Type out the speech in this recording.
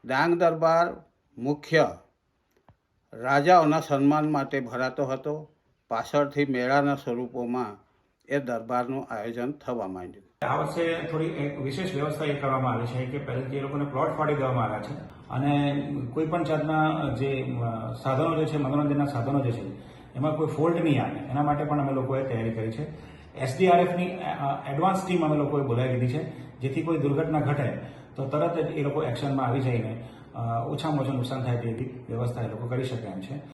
ડાંગ દરબાર મુખ્ય રાજાઓના સન્માન માટે ભરાતો હતો. પાછળથી મેળાના સ્વરૂપોમાં એ દરબારનું આયોજન થવા માંડ્યું. આ વર્ષે થોડી એક વિશેષ વ્યવસ્થા એ કરવામાં આવી છે કે પહેલેથી એ લોકોને પ્લોટ ફાડી દેવામાં આવ્યા છે અને કોઈ પણ જાતના જે સાધનો જે છે, મનોરંજનના સાધનો જે છે, એમાં કોઈ ફોલ્ટ નહીં આવે એના માટે પણ અમે લોકોએ તૈયારી કરી છે. SDRFની એડવાન્સ ટીમ અમે લોકોએ બોલાવી દીધી છે, જેથી કોઈ દુર્ઘટના ઘટે તો તરત જ એ લોકો એક્શનમાં આવી જઈને ઓછામાં ઓછું નુકસાન થાય તેવી વ્યવસ્થા એ લોકો કરી શકે એમ છે.